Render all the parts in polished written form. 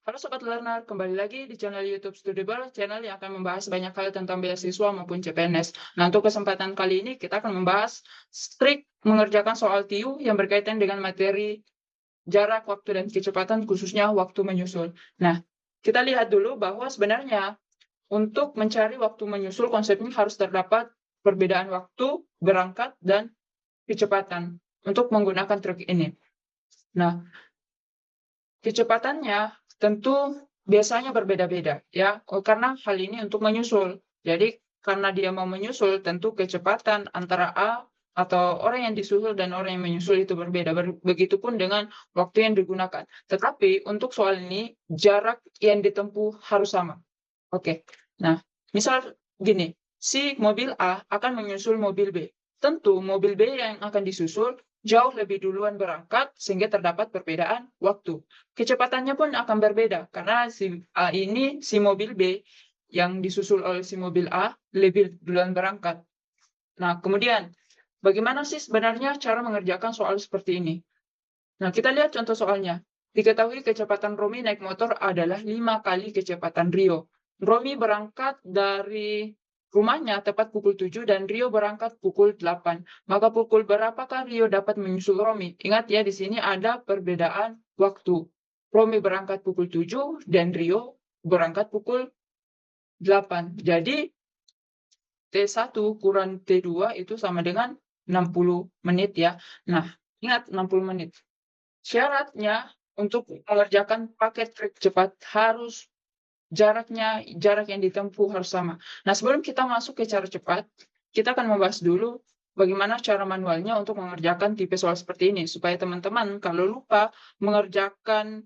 Halo Sobat Learner, kembali lagi di channel YouTube Studible, channel yang akan membahas banyak hal tentang beasiswa maupun CPNS. Nah, untuk kesempatan kali ini kita akan membahas trik mengerjakan soal TIU yang berkaitan dengan materi jarak, waktu, dan kecepatan, khususnya waktu menyusul. Nah, kita lihat dulu bahwa sebenarnya untuk mencari waktu menyusul konsepnya harus terdapat perbedaan waktu, berangkat, dan kecepatan untuk menggunakan trik ini. Nah, kecepatannya tentu biasanya berbeda-beda ya, karena hal ini untuk menyusul. Jadi karena dia mau menyusul, tentu kecepatan antara A atau orang yang disusul dan orang yang menyusul itu berbeda. Begitupun dengan waktu yang digunakan. Tetapi untuk soal ini jarak yang ditempuh harus sama. Oke. Nah, misal gini, si mobil A akan menyusul mobil B. Tentu mobil B yang akan disusul jauh lebih duluan berangkat sehingga terdapat perbedaan waktu. Kecepatannya pun akan berbeda karena si A ini, si mobil B yang disusul oleh si mobil A lebih duluan berangkat. Nah, kemudian bagaimana sih sebenarnya cara mengerjakan soal seperti ini? Nah, kita lihat contoh soalnya. Diketahui kecepatan Romi naik motor adalah 5 kali kecepatan Rio. Romi berangkat dari rumahnya tepat pukul 7 dan Rio berangkat pukul 8. Maka pukul berapakah Rio dapat menyusul Romi? Ingat ya, di sini ada perbedaan waktu. Romi berangkat pukul 7 dan Rio berangkat pukul 8. Jadi T1 kurang T2 itu sama dengan 60 menit ya. Nah, ingat 60 menit. Syaratnya untuk mengerjakan paket trik cepat harus jarak yang ditempuh harus sama. Nah, sebelum kita masuk ke cara cepat, kita akan membahas dulu bagaimana cara manualnya untuk mengerjakan tipe soal seperti ini, supaya teman-teman kalau lupa mengerjakan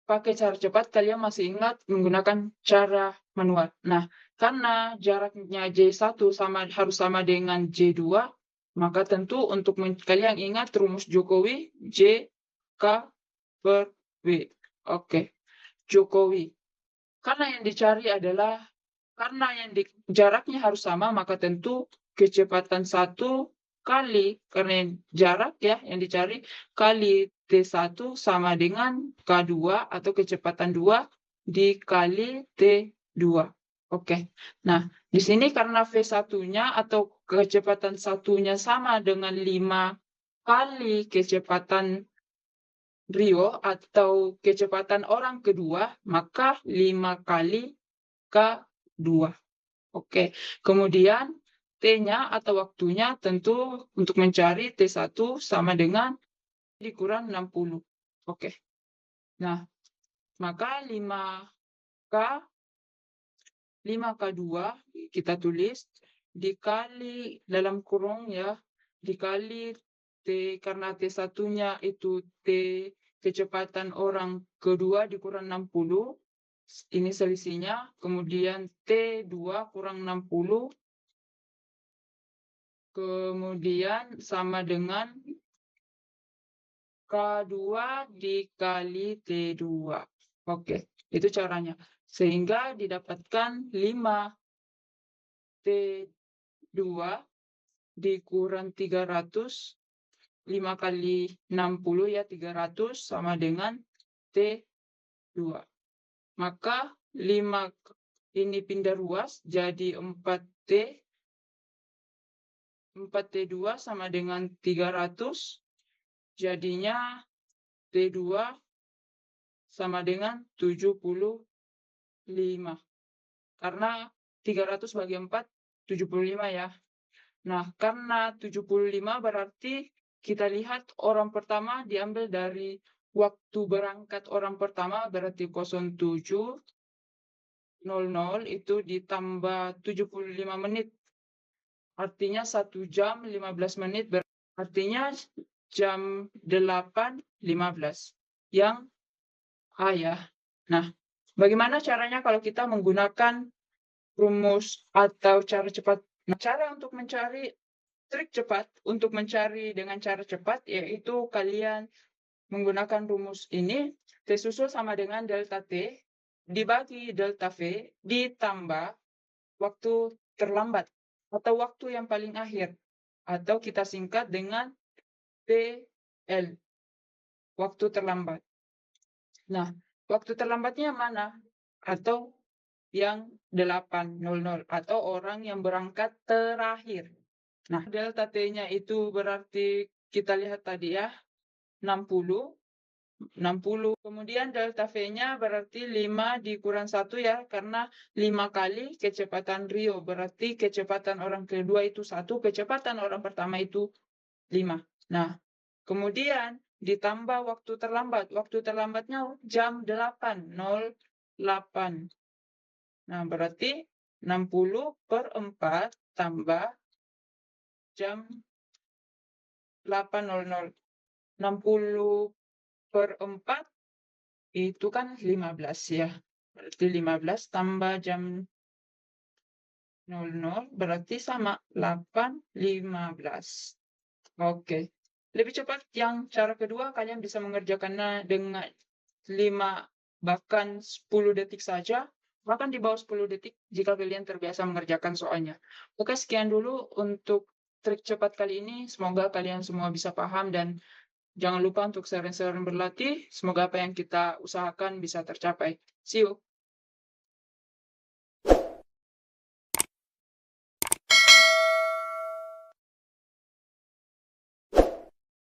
pakai cara cepat, kalian masih ingat menggunakan cara manual. Nah, karena jaraknya J1 harus sama dengan J2, maka tentu untuk kalian ingat rumus Jokowi, J, K, per W. Oke, Jokowi. Karena yang dicari adalah, karena jaraknya harus sama, maka tentu kecepatan 1 kali, karena jarak ya yang dicari, kali T1 sama dengan K2 atau kecepatan 2 dikali T2. Oke. Nah, di sini karena V1-nya atau kecepatan satunya sama dengan 5 kali kecepatan Rio atau kecepatan orang kedua, maka 5 kali K2. Oke, kemudian T-nya atau waktunya tentu untuk mencari T1 sama dengan dikurang 60. Oke. Nah, maka 5K 5K2 kita tulis dikali dalam kurung ya, dikali T, karena T1-nya itu T kecepatan orang kedua dikurang 60, ini selisihnya, kemudian T2 kurang 60, kemudian sama dengan K2 dikali T2. Oke, itu caranya. Sehingga didapatkan 5 T2 dikurang 300, 5 kali 60 ya 300 sama dengan T2. Maka 5 ini pindah ruas jadi 4T. 4T2 sama dengan 300, jadinya T2 sama dengan 75. Karena 300 bagi 4, 75 ya. Nah, karena 75 berarti kita lihat orang pertama diambil dari waktu berangkat orang pertama, berarti 07.00 itu ditambah 75 menit. Artinya 1 jam 15 menit, artinya jam 8.15. Yang A ya. Nah, bagaimana caranya kalau kita menggunakan rumus atau cara cepat? Nah, cara untuk mencari trik cepat, untuk mencari dengan cara cepat, yaitu kalian menggunakan rumus ini, T susul sama dengan delta T dibagi delta V ditambah waktu terlambat atau waktu yang paling akhir, atau kita singkat dengan TL, waktu terlambat. Nah, waktu terlambatnya yang mana? Atau yang 8.00 atau orang yang berangkat terakhir. Nah, delta T-nya itu berarti kita lihat tadi ya, 60, kemudian delta V-nya berarti 5 dikurang 1 ya, karena 5 kali kecepatan Rio, berarti kecepatan orang kedua itu 1, kecepatan orang pertama itu 5. Nah, kemudian ditambah waktu terlambatnya jam 8.08. Nah, berarti 60/4 tambah jam 8.00. 60/4 itu kan 15 ya. Berarti 15 tambah jam 00 berarti sama 8.15. Oke. Lebih cepat yang cara kedua, kalian bisa mengerjakannya dengan 5 bahkan 10 detik saja, bahkan di bawah 10 detik jika kalian terbiasa mengerjakan soalnya. Oke, sekian dulu untuk trik cepat kali ini. Semoga kalian semua bisa paham dan jangan lupa untuk sering-sering berlatih. Semoga apa yang kita usahakan bisa tercapai. See you.